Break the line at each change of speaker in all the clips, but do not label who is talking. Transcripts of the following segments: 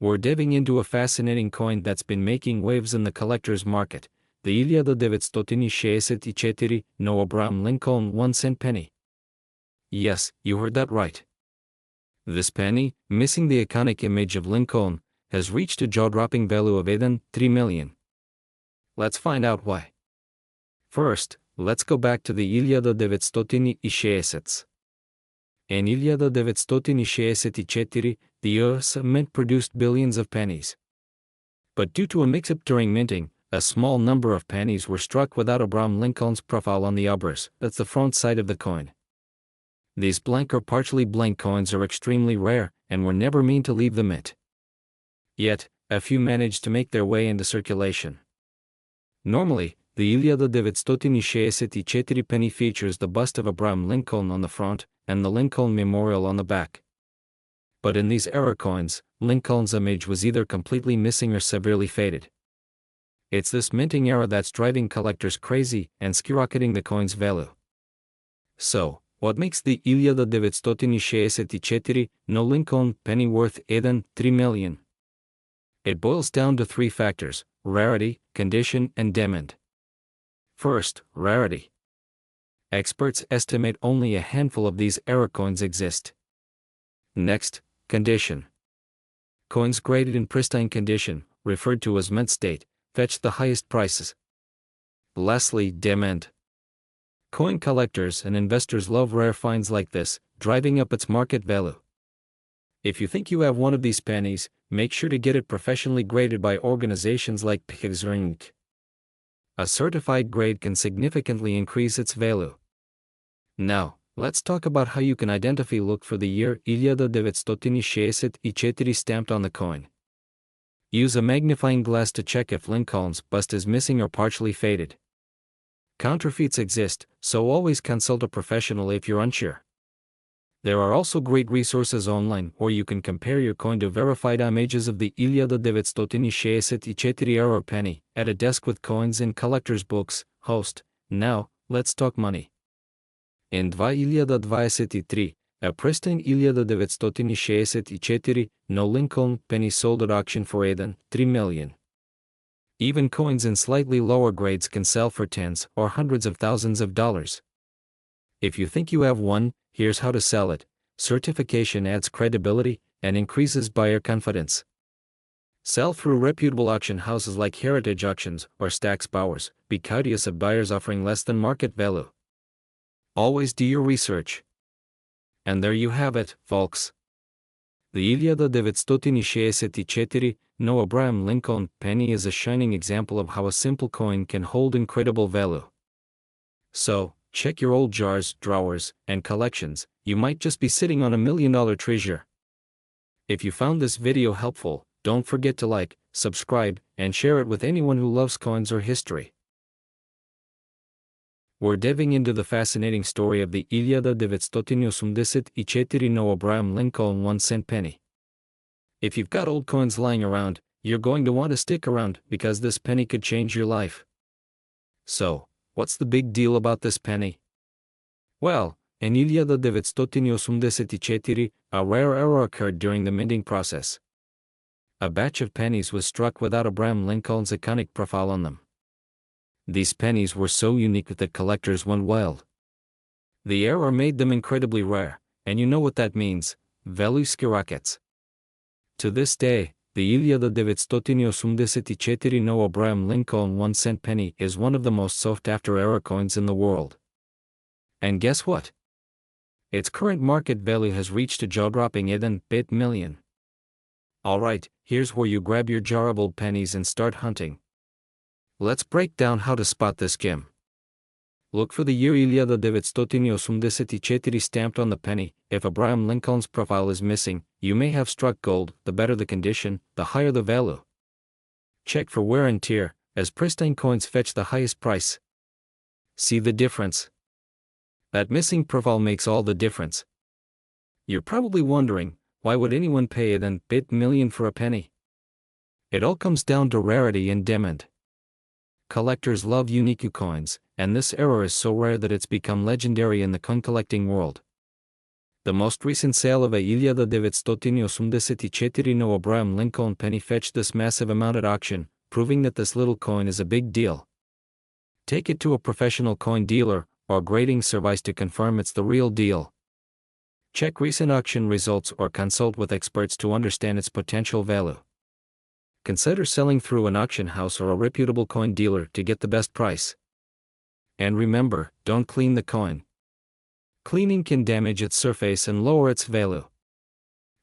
We're diving into a fascinating coin that's been making waves in the collector's market, the 1964 no Abraham Lincoln 1-cent penny. Yes, you heard that right. This penny, missing the iconic image of Lincoln, has reached a jaw-dropping value of $3 million. Let's find out why. First, let's go back to the 1964. In 1964, the US Mint produced billions of pennies. But due to a mix-up during minting, a small number of pennies were struck without Abraham Lincoln's profile on the obverse, that's the front side of the coin. These blank or partially blank coins are extremely rare, and were never meant to leave the mint. Yet, a few managed to make their way into circulation. Normally, the 1964 penny features the bust of Abraham Lincoln on the front, and the Lincoln Memorial on the back. But in these error coins, Lincoln's image was either completely missing or severely faded. It's this minting error that's driving collectors crazy and skyrocketing the coin's value. So, what makes the 1964 no Lincoln penny worth $3 million? It boils down to three factors: rarity, condition, and demand. First, rarity. Experts estimate only a handful of these error coins exist. Next, condition. Coins graded in pristine condition, referred to as mint state, fetch the highest prices. Lastly, demand. Coin collectors and investors love rare finds like this, driving up its market value. If you think you have one of these pennies, make sure to get it professionally graded by organizations like Inc. A certified grade can significantly increase its value. Now, let's talk about how you can identify. Look for the year 1964 stamped on the coin. Use a magnifying glass to check if Lincoln's bust is missing or partially faded. Counterfeits exist, so always consult a professional if you're unsure. There are also great resources online where you can compare your coin to verified images of the 1964 error penny at a desk with coins and collector's books. Host. Now, let's talk money. In 2023, a pristine 1964 no Lincoln penny sold at auction for $3 million. Even coins in slightly lower grades can sell for tens or hundreds of thousands of dollars. If you think you have one, here's how to sell it. Certification adds credibility and increases buyer confidence. Sell through reputable auction houses like Heritage Auctions or Stack's Bowers. Be courteous of buyers offering less than market value. Always do your research. And there you have it, folks. The 1964 no Abraham Lincoln penny is a shining example of how a simple coin can hold incredible value. So, check your old jars, drawers, and collections. You might just be sitting on $1 million treasure. If you found this video helpful, don't forget to like, subscribe, and share it with anyone who loves coins or history. We're diving into the fascinating story of the 1964 no Abraham Lincoln 1-cent penny. If you've got old coins lying around, you're going to want to stick around because this penny could change your life. So, what's the big deal about this penny? Well, in 1964, a rare error occurred during the minting process. A batch of pennies was struck without Abraham Lincoln's iconic profile on them. These pennies were so unique that collectors went wild. The error made them incredibly rare, and you know what that means: value skyrockets. To this day, the 1964 no Abraham Lincoln 1-cent penny is one of the most sought-after error coins in the world. And guess what? Its current market value has reached a jaw-dropping $8 million. Alright, here's where you grab your jar of old pennies and start hunting. Let's break down how to spot this gem. Look for the year 1964 stamped on the penny. If Abraham Lincoln's profile is missing, you may have struck gold. The better the condition, the higher the value. Check for wear and tear, as pristine coins fetch the highest price. See the difference? That missing profile makes all the difference. You're probably wondering, why would anyone pay $8 million for a penny? It all comes down to rarity and demand. Collectors love unique coins, and this error is so rare that it's become legendary in the coin collecting world. The most recent sale of a 1984 no Abraham Lincoln penny fetched this massive amount at auction, proving that this little coin is a big deal. Take it to a professional coin dealer, or grading service to confirm it's the real deal. Check recent auction results or consult with experts to understand its potential value. Consider selling through an auction house or a reputable coin dealer to get the best price. And remember, don't clean the coin. Cleaning can damage its surface and lower its value.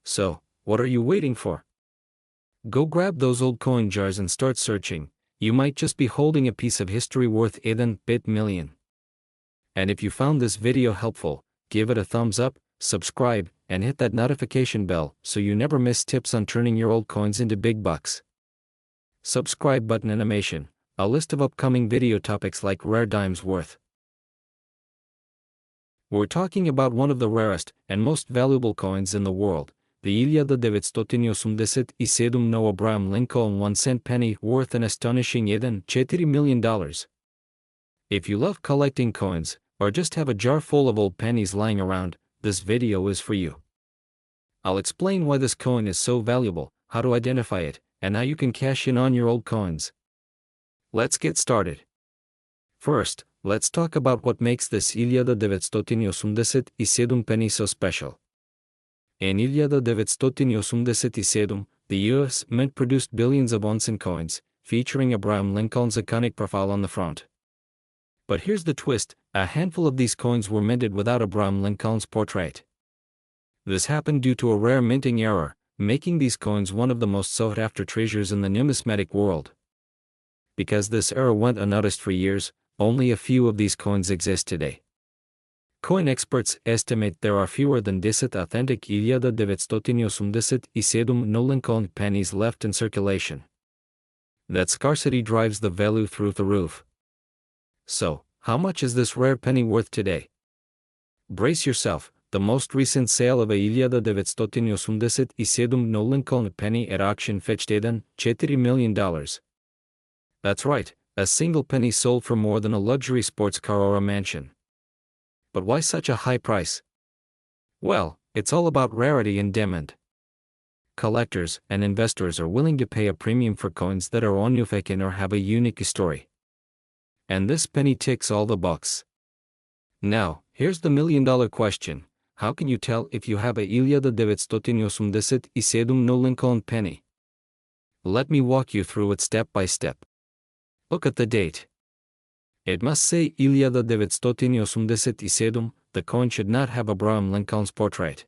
So, what are you waiting for? Go grab those old coin jars and start searching. You might just be holding a piece of history worth 8 million. And if you found this video helpful, give it a thumbs up, subscribe, and hit that notification bell so you never miss tips on turning your old coins into big bucks. Subscribe button animation, a list of upcoming video topics like rare dimes worth. We're talking about one of the rarest and most valuable coins in the world, the 1987 no Abraham Lincoln 1-cent penny worth an astonishing $4 million. If you love collecting coins, or just have a jar full of old pennies lying around, this video is for you. I'll explain why this coin is so valuable, how to identify it, and how you can cash in on your old coins. Let's get started. First, let's talk about what makes this 1987 penny so special. In 1987, the US Mint produced billions of onsen coins, featuring Abraham Lincoln's iconic profile on the front. But here's the twist, a handful of these coins were minted without Abraham Lincoln's portrait. This happened due to a rare minting error, making these coins one of the most sought-after treasures in the numismatic world. Because this error went unnoticed for years, only a few of these coins exist today. Coin experts estimate there are fewer than 10 authentic 1987 no Lincoln pennies left in circulation. That scarcity drives the value through the roof. So, how much is this rare penny worth today? Brace yourself, the most recent sale of a 1987 no Lincoln penny at auction fetched $4 million. That's right, a single penny sold for more than a luxury sports car or a mansion. But why such a high price? Well, it's all about rarity and demand. Collectors and investors are willing to pay a premium for coins that are unique or have a unique story. And this penny ticks all the boxes. Now, here's the million-dollar question. How can you tell if you have a 1987 no Lincoln penny? Let me walk you through it step by step. Look at the date. It must say 1987, the coin should not have Abraham Lincoln's portrait.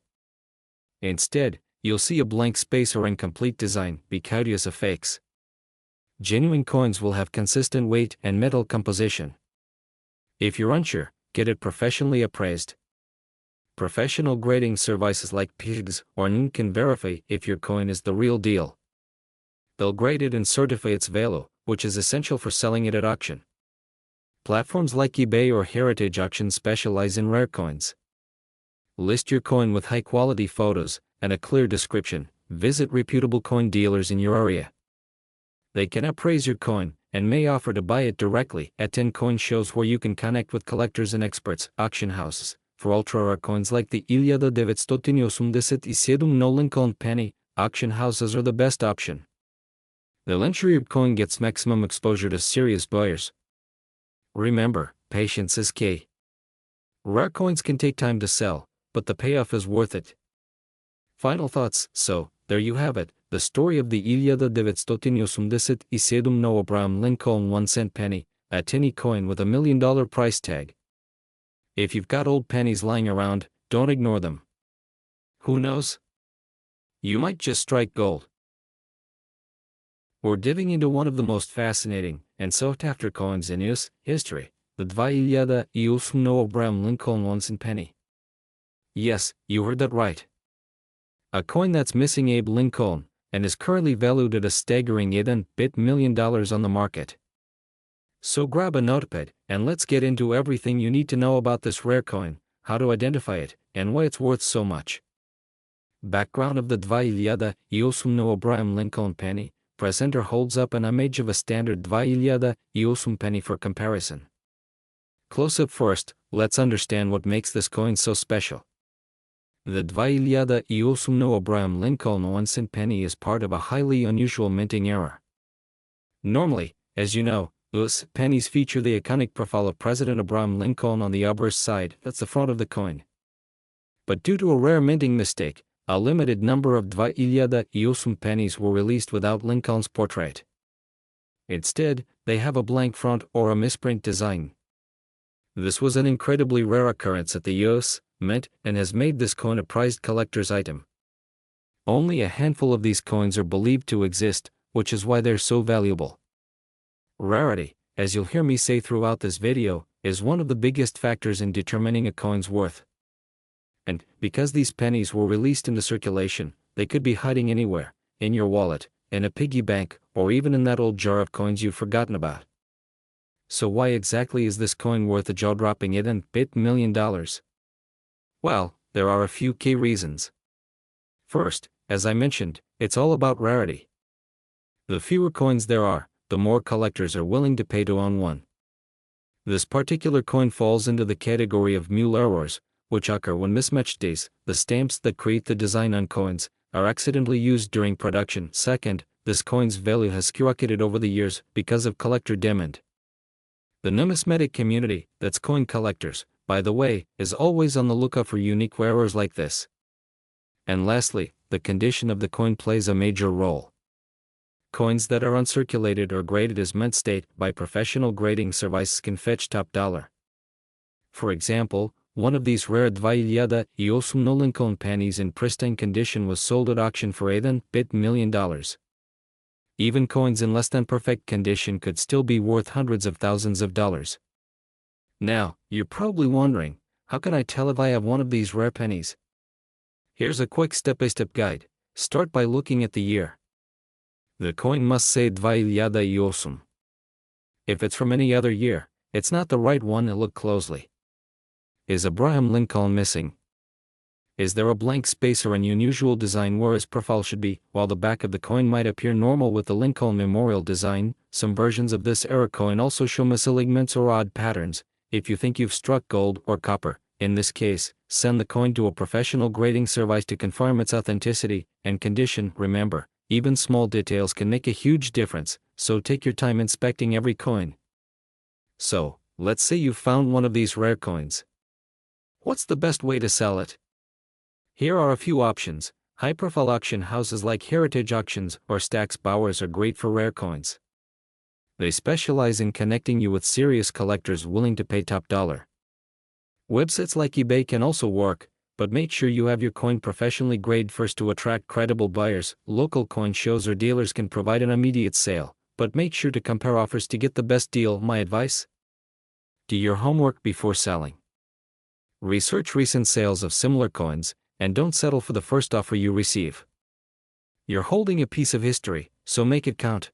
Instead, you'll see a blank space or incomplete design, because of fakes. Genuine coins will have consistent weight and metal composition. If you're unsure, get it professionally appraised. Professional grading services like PIGS or NN can verify if your coin is the real deal. They'll grade it and certify its value, which is essential for selling it at auction. Platforms like eBay or Heritage Auctions specialize in rare coins. List your coin with high-quality photos and a clear description. Visit reputable coin dealers in your area. They can appraise your coin and may offer to buy it directly. Attend coin shows where you can connect with collectors and experts. Auction houses for ultra-rare coins like the 1987 no Lincoln penny, auction houses are the best option. They'll ensure your coin gets maximum exposure to serious buyers. Remember, patience is key. Rare coins can take time to sell, but the payoff is worth it. Final thoughts. So, there you have it, the story of the 1987 no Abraham Lincoln 1-cent penny, a tiny coin with $1 million price tag. If you've got old pennies lying around, don't ignore them. Who knows? You might just strike gold. We're diving into one of the most fascinating and sought-after coins in US history, the 1987 no Abraham Lincoln 1-cent penny. Yes, you heard that right. A coin that's missing Abe Lincoln, and is currently valued at a staggering $8 million on the market. So grab a notepad, and let's get into everything you need to know about this rare coin, how to identify it, and why it's worth so much. Background of the 1987 no Abraham Lincoln penny. Presenter holds up an image of a standard 1987 penny for comparison. Close up first, let's understand what makes this coin so special. The 2,800 Abraham Lincoln 1-cent penny is part of a highly unusual minting error. Normally, as you know, US pennies feature the iconic profile of President Abraham Lincoln on the obverse side, that's the front of the coin. But due to a rare minting mistake, a limited number of 2,800 pennies were released without Lincoln's portrait. Instead, they have a blank front or a misprint design. This was an incredibly rare occurrence at the US Mint and has made this coin a prized collector's item. Only a handful of these coins are believed to exist, which is why they're so valuable. Rarity, as you'll hear me say throughout this video, is one of the biggest factors in determining a coin's worth. And, because these pennies were released into circulation, they could be hiding anywhere, in your wallet, in a piggy bank, or even in that old jar of coins you've forgotten about. So why exactly is this coin worth a jaw-dropping $8 million? Well, there are a few key reasons. First, as I mentioned, it's all about rarity. The fewer coins there are, the more collectors are willing to pay to own one. This particular coin falls into the category of mule errors, which occur when mismatched days, the stamps that create the design on coins, are accidentally used during production. Second, this coin's value has skyrocketed over the years because of collector demand. The numismatic community, that's coin collectors, by the way, is always on the lookout for unique wearers like this. And lastly, the condition of the coin plays a major role. Coins that are uncirculated or graded as mint state by professional grading services can fetch top dollar. For example, one of these rare 2,800 Lincoln pennies in pristine condition was sold at auction for $8 million. Even coins in less than perfect condition could still be worth hundreds of thousands of dollars. Now, you're probably wondering, how can I tell if I have one of these rare pennies? Here's a quick step-by-step guide. Start by looking at the year. The coin must say 2,800. If it's from any other year, it's not the right one, and look closely. Is Abraham Lincoln missing? Is there a blank space or an unusual design where his profile should be, while the back of the coin might appear normal with the Lincoln memorial design? Some versions of this era coin also show misalignments or odd patterns. If you think you've struck gold or copper, in this case, send the coin to a professional grading service to confirm its authenticity and condition. Remember, even small details can make a huge difference, so take your time inspecting every coin. So, let's say you've found one of these rare coins. What's the best way to sell it? Here are a few options. High-profile auction houses like Heritage Auctions or Stack's Bowers are great for rare coins. They specialize in connecting you with serious collectors willing to pay top dollar. Websites like eBay can also work, but make sure you have your coin professionally graded first to attract credible buyers. Local coin shows or dealers can provide an immediate sale, but make sure to compare offers to get the best deal. My advice? Do your homework before selling. Research recent sales of similar coins, and don't settle for the first offer you receive. You're holding a piece of history, so make it count.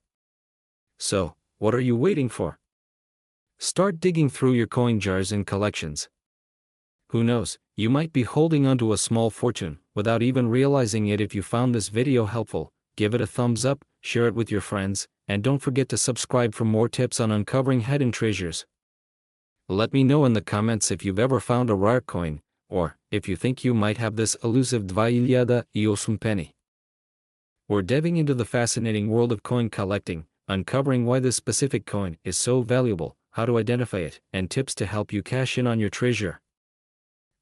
So, what are you waiting for? Start digging through your coin jars and collections. Who knows, you might be holding onto a small fortune without even realizing it. If you found this video helpful, give it a thumbs up, share it with your friends, and don't forget to subscribe for more tips on uncovering hidden treasures. Let me know in the comments if you've ever found a rare coin, or if you think you might have this elusive 2,800 penny. We're diving into the fascinating world of coin collecting, uncovering why this specific coin is so valuable, how to identify it, and tips to help you cash in on your treasure.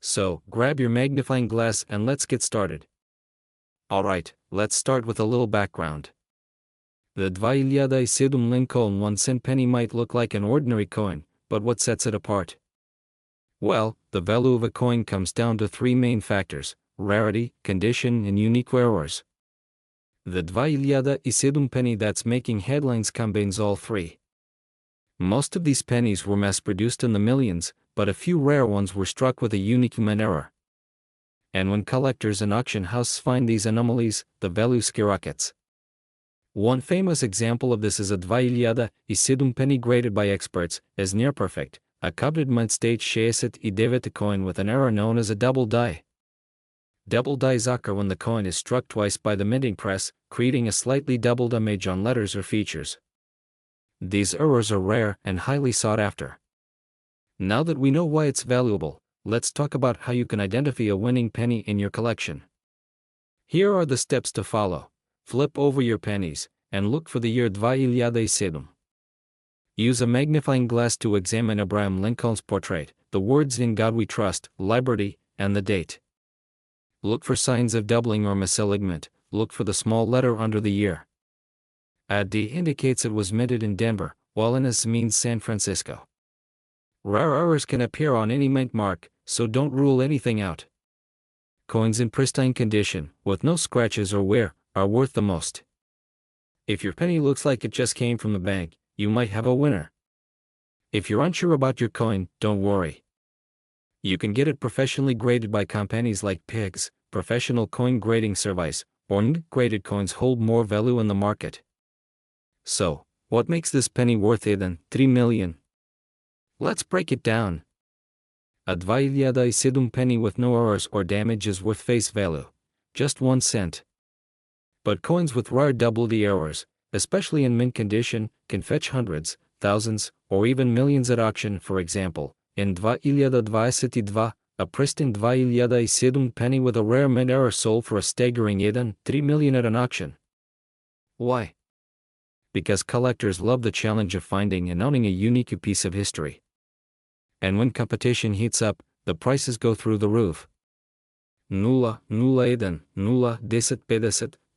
So, grab your magnifying glass and let's get started. Alright, let's start with a little background. The 2,800 Lincoln 1-cent penny might look like an ordinary coin, but what sets it apart? Well, the value of a coin comes down to three main factors: rarity, condition, and unique wearers. The 2,800 penny that's making headlines combines all three. Most of these pennies were mass-produced in the millions, but a few rare ones were struck with a unique human error. And when collectors and auction houses find these anomalies, the value skyrockets. One famous example of this is a 2,800 penny graded by experts as near perfect, a coveted mint state 69 coin with an error known as a double die. Double dies occur when the coin is struck twice by the minting press, creating a slightly doubled image on letters or features. These errors are rare and highly sought after. Now that we know why it's valuable, let's talk about how you can identify a winning penny in your collection. Here are the steps to follow. Flip over your pennies, and look for the year 2007. Use a magnifying glass to examine Abraham Lincoln's portrait, the words "In God We Trust," "Liberty," and the date. Look for signs of doubling or misalignment. Look for the small letter under the year. A D indicates it was minted in Denver, while an S means San Francisco. Rare errors can appear on any mint mark, so don't rule anything out. Coins in pristine condition, with no scratches or wear, are worth the most. If your penny looks like it just came from the bank, you might have a winner. If you're unsure about your coin, don't worry. You can get it professionally graded by companies like PIGS, Professional Coin Grading Service, or graded coins hold more value in the market. So, what makes this penny worth it than 3 million? Let's break it down. A 2007 penny with no errors or damage is worth face value, just 1 cent. But coins with rare double the errors, especially in mint condition, can fetch hundreds, thousands, or even millions at auction. For example, in 2022, a pristine 2007 penny with a rare mint error sold for a staggering 3 million at an auction. Why? Because collectors love the challenge of finding and owning a unique piece of history. And when competition heats up, the prices go through the roof. Nula, nula eden, nula, 10,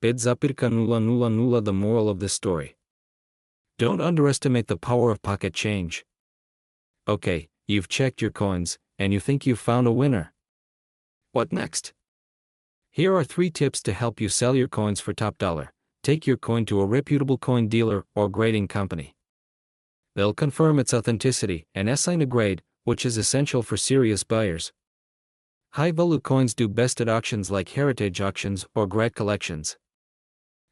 50, nula, nula, nula. The moral of this story: don't underestimate the power of pocket change. Okay, you've checked your coins, and you think you've found a winner. What next? Here are 3 tips to help you sell your coins for top dollar. Take your coin to a reputable coin dealer or grading company. They'll confirm its authenticity and assign a grade, which is essential for serious buyers. High-value coins do best at auctions like heritage auctions or grad collections.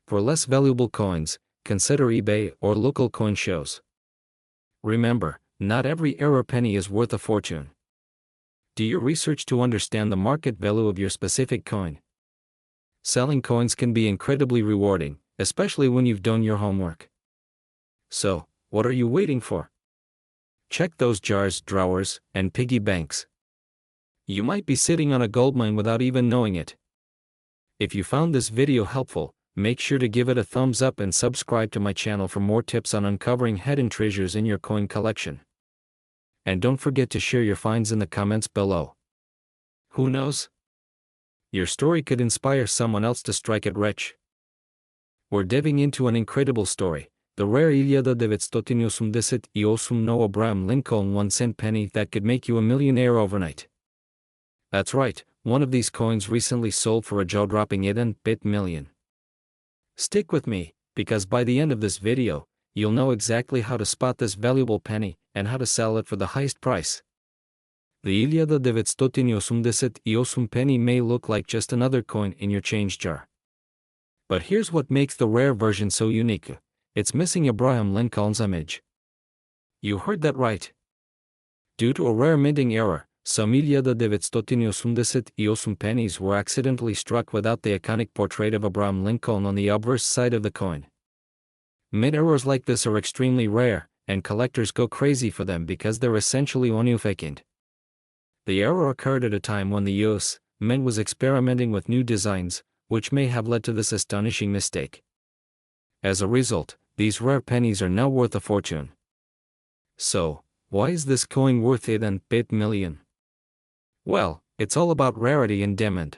For less valuable coins, consider eBay or local coin shows. Remember, not every error penny is worth a fortune. Do your research to understand the market value of your specific coin. Selling coins can be incredibly rewarding, especially when you've done your homework. So, what are you waiting for? Check those jars, drawers, and piggy banks. You might be sitting on a goldmine without even knowing it. If you found this video helpful, make sure to give it a thumbs up and subscribe to my channel for more tips on uncovering hidden treasures in your coin collection. And don't forget to share your finds in the comments below. Who knows? Your story could inspire someone else to strike it rich. We're diving into an incredible story, the rare 1988 no Abraham Lincoln 1-cent penny that could make you a millionaire overnight. That's right, one of these coins recently sold for a jaw-dropping 8 million. Stick with me, because by the end of this video, you'll know exactly how to spot this valuable penny and how to sell it for the highest price. The 1988 penny may look like just another coin in your change jar. But here's what makes the rare version so unique: it's missing Abraham Lincoln's image. You heard that right. Due to a rare minting error, some 1988 pennies were accidentally struck without the iconic portrait of Abraham Lincoln on the obverse side of the coin. Mint errors like this are extremely rare, and collectors go crazy for them because they're essentially unfakened. The error occurred at a time when the U.S. Mint was experimenting with new designs, which may have led to this astonishing mistake. As a result, these rare pennies are now worth a fortune. So, why is this coin worth 8 million? Well, it's all about rarity and demand.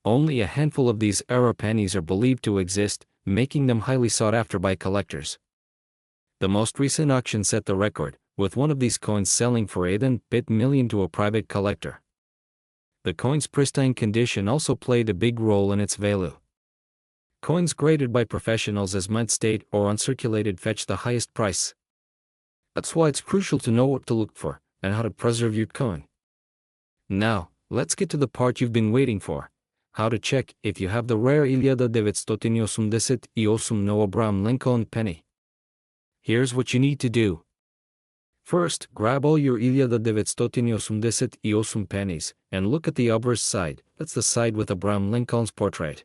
Only a handful of these error pennies are believed to exist, making them highly sought after by collectors. The most recent auction set the record, with one of these coins selling for 8 million to a private collector. The coin's pristine condition also played a big role in its value. Coins graded by professionals as mint state or uncirculated fetch the highest price. That's why it's crucial to know what to look for and how to preserve your coin. Now, let's get to the part you've been waiting for: how to check if you have the rare 1988 no Abraham Lincoln penny. Here's what you need to do. First, grab all your 1988 pennies and look at the obverse side. That's the side with Abraham Lincoln's portrait.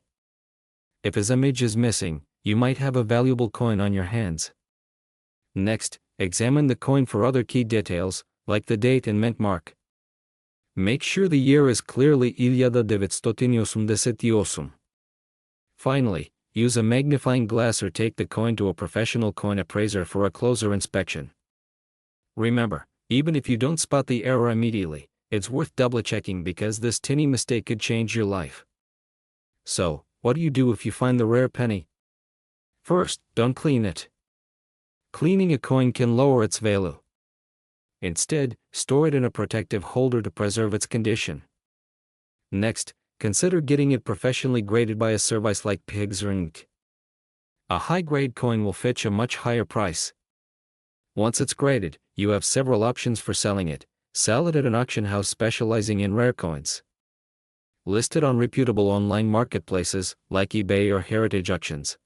If his image is missing, you might have a valuable coin on your hands. Next, examine the coin for other key details, like the date and mint mark. Make sure the year is clearly 1988. Finally, use a magnifying glass or take the coin to a professional coin appraiser for a closer inspection. Remember, even if you don't spot the error immediately, it's worth double-checking because this tiny mistake could change your life. So, what do you do if you find the rare penny? First, don't clean it. Cleaning a coin can lower its value. Instead, store it in a protective holder to preserve its condition. Next, consider getting it professionally graded by a service like Pigs or Ink. A high-grade coin will fetch a much higher price. Once it's graded, you have several options for selling it. Sell it at an auction house specializing in rare coins. List it on reputable online marketplaces like eBay or heritage auctions.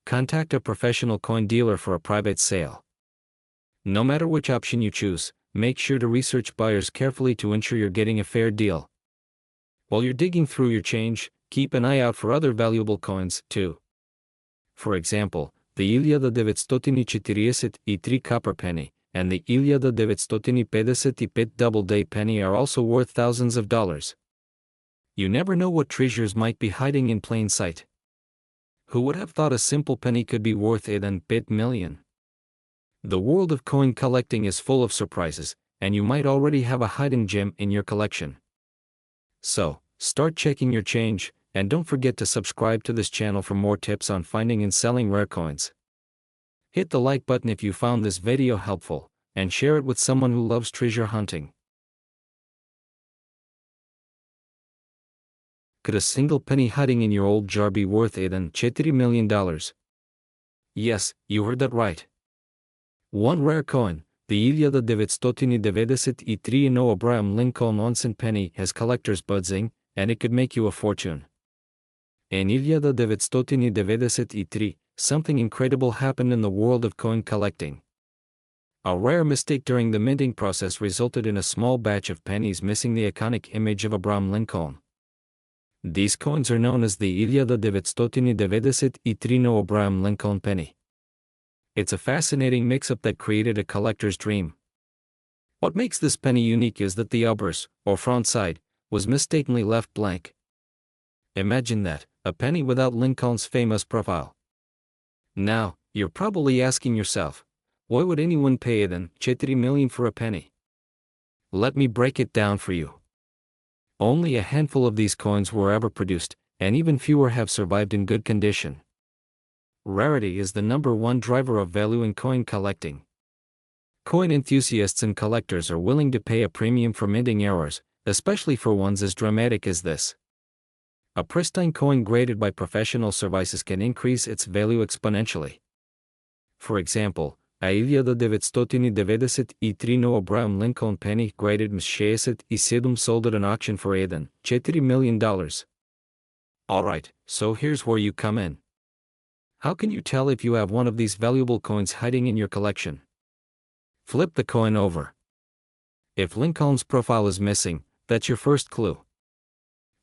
Contact a professional coin dealer for a private sale. No matter which option you choose, make sure to research buyers carefully to ensure you're getting a fair deal. While you're digging through your change, keep an eye out for other valuable coins, too. For example, the 1943 copper penny and the 1955 doubleday penny are also worth thousands of dollars. You never know what treasures might be hiding in plain sight. Who would have thought a simple penny could be worth $8 million? The world of coin collecting is full of surprises, and you might already have a hidden gem in your collection. So, start checking your change, and don't forget to subscribe to this channel for more tips on finding and selling rare coins. Hit the like button if you found this video helpful, and share it with someone who loves treasure hunting. Could a single penny hiding in your old jar be worth $4 million? Yes, you heard that right. One rare coin, the 1993 Abraham Lincoln Onsen penny, has collector's buzzing, and it could make you a fortune. In 1993, something incredible happened in the world of coin collecting. A rare mistake during the minting process resulted in a small batch of pennies missing the iconic image of Abraham Lincoln. These coins are known as the 1993 Abraham Lincoln penny. It's a fascinating mix-up that created a collector's dream. What makes this penny unique is that the obverse, or front side, was mistakenly left blank. Imagine that, a penny without Lincoln's famous profile. Now, you're probably asking yourself, why would anyone pay $4 million for a penny? Let me break it down for you. Only a handful of these coins were ever produced, and even fewer have survived in good condition. Rarity is the #1 driver of value in coin collecting. Coin enthusiasts and collectors are willing to pay a premium for minting errors, especially for ones as dramatic as this. A pristine coin graded by professional services can increase its value exponentially. For example, a 1993 Abraham Lincoln penny graded ms sold at an auction for $4 million. Alright, so here's where you come in. How can you tell if you have one of these valuable coins hiding in your collection? Flip the coin over. If Lincoln's profile is missing, that's your first clue.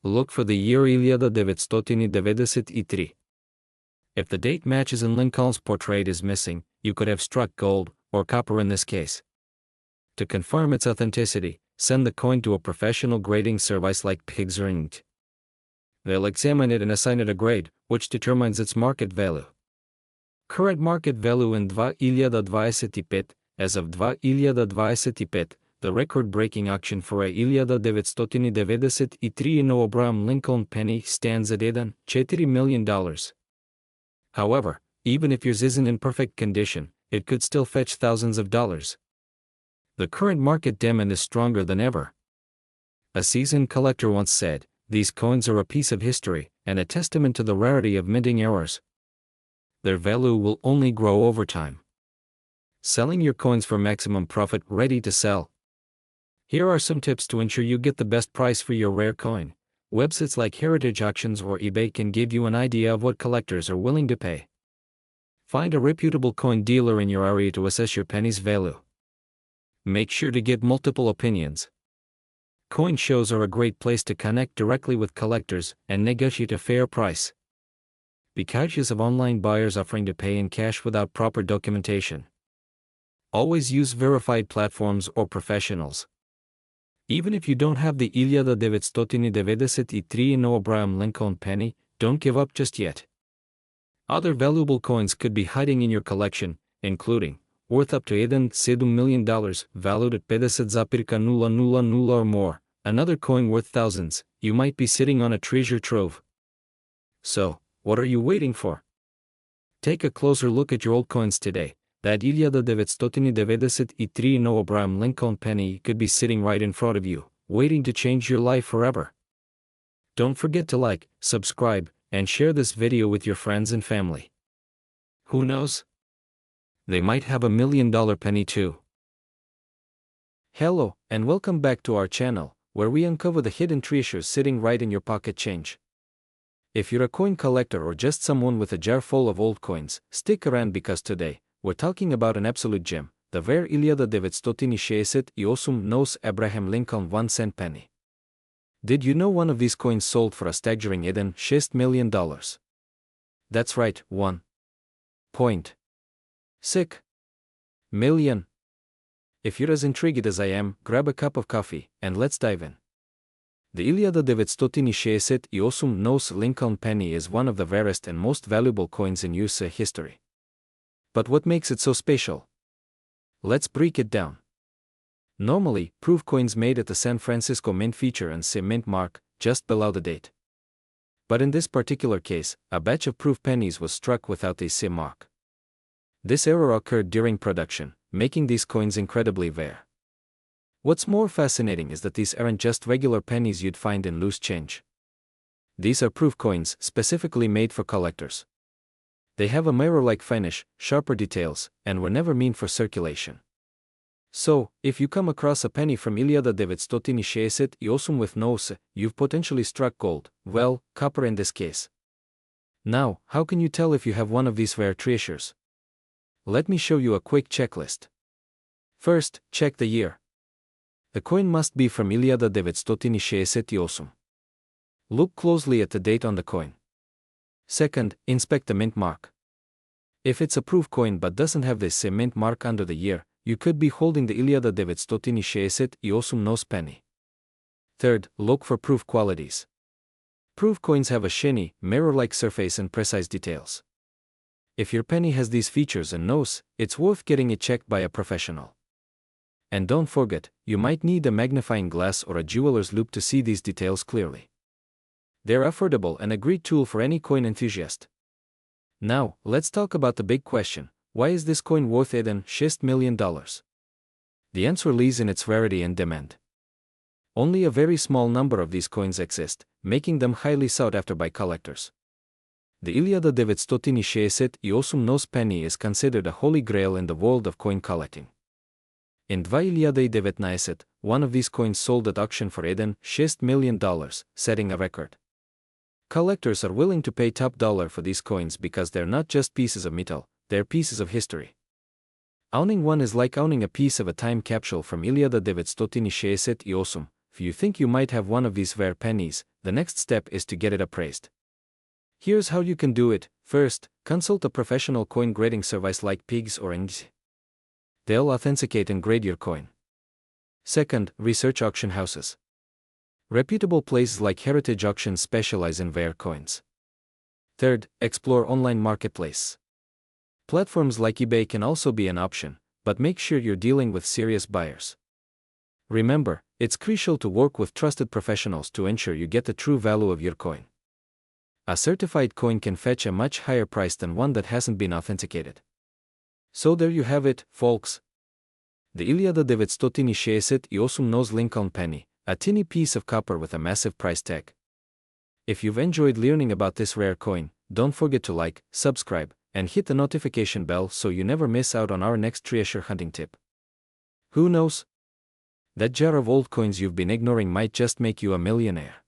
Look for the year 1993. If the date matches and Lincoln's portrait is missing, you could have struck gold, or copper in this case. To confirm its authenticity, send the coin to a professional grading service like Pigs or Ink. They'll examine it and assign it a grade, which determines its market value. Current market value in 2025, as of 2025, the record-breaking auction for a 1993 Abraham Lincoln penny stands at $4 million. However, even if yours isn't in perfect condition, it could still fetch thousands of dollars. The current market demand is stronger than ever. A seasoned collector once said, "These coins are a piece of history, and a testament to the rarity of minting errors." Their value will only grow over time. Selling your coins for maximum profit. Ready to sell? Here are some tips to ensure you get the best price for your rare coin. Websites like Heritage Auctions or eBay can give you an idea of what collectors are willing to pay. Find a reputable coin dealer in your area to assess your penny's value. Make sure to get multiple opinions. Coin shows are a great place to connect directly with collectors and negotiate a fair price. Be cautious of online buyers offering to pay in cash without proper documentation. Always use verified platforms or professionals. Even if you don't have the 1993 no Abraham Lincoln penny, don't give up just yet. Other valuable coins could be hiding in your collection, including worth up to $7 million, valued at 50,000 or more, another coin worth thousands. You might be sitting on a treasure trove. So, what are you waiting for? Take a closer look at your old coins today. That 1993 no Abraham Lincoln penny could be sitting right in front of you, waiting to change your life forever. Don't forget to like, subscribe, and share this video with your friends and family. Who knows? They might have $1 million penny too. Hello, and welcome back to our channel, where we uncover the hidden treasures sitting right in your pocket change. If you're a coin collector or just someone with a jar full of old coins, stick around because today, we're talking about an absolute gem, the rare 1998 nos Abraham Lincoln 1-cent penny. Did you know one of these coins sold for a staggering $6 million? That's right, 1.6 million. If you're as intrigued as I am, grab a cup of coffee, and let's dive in. The 1998 nos Lincoln penny is one of the rarest and most valuable coins in US history. But what makes it so special? Let's break it down. Normally, proof coins made at the San Francisco Mint feature an C mint mark, just below the date. But in this particular case, a batch of proof pennies was struck without the C mark. This error occurred during production, making these coins incredibly rare. What's more fascinating is that these aren't just regular pennies you'd find in loose change. These are proof coins specifically made for collectors. They have a mirror-like finish, sharper details, and were never meant for circulation. So, if you come across a penny from 1998 with no C, you've potentially struck gold, well, copper in this case. Now, how can you tell if you have one of these rare treasures? Let me show you a quick checklist. First, check the year. The coin must be from 1998. Look closely at the date on the coin. Second, inspect the mint mark. If it's a proof coin but doesn't have the C mint mark under the year, you could be holding the 1998 nos penny. Third, look for proof qualities. Proof coins have a shiny, mirror-like surface and precise details. If your penny has these features and nos, it's worth getting it checked by a professional. And don't forget, you might need a magnifying glass or a jeweler's loupe to see these details clearly. They're affordable and a great tool for any coin enthusiast. Now, let's talk about the big question: why is this coin worth $6 million? The answer lies in its rarity and demand. Only a very small number of these coins exist, making them highly sought after by collectors. The 1998 nos penny is considered a holy grail in the world of coin collecting. In 2019, one of these coins sold at auction for $6 million, setting a record. Collectors are willing to pay top dollar for these coins because they're not just pieces of metal, they're pieces of history. Owning one is like owning a piece of a time capsule from 1998. If you think you might have one of these rare pennies, the next step is to get it appraised. Here's how you can do it. First, consult a professional coin grading service like Pigs or Ings. They'll authenticate and grade your coin. Second, research auction houses. Reputable places like Heritage Auctions specialize in rare coins. Third, explore online marketplace. Platforms like eBay can also be an option, but make sure you're dealing with serious buyers. Remember, it's crucial to work with trusted professionals to ensure you get the true value of your coin. A certified coin can fetch a much higher price than one that hasn't been authenticated. So there you have it, folks. The 1998 nos Lincoln penny, a tiny piece of copper with a massive price tag. If you've enjoyed learning about this rare coin, don't forget to like, subscribe, and hit the notification bell so you never miss out on our next treasure hunting tip. Who knows? That jar of old coins you've been ignoring might just make you a millionaire.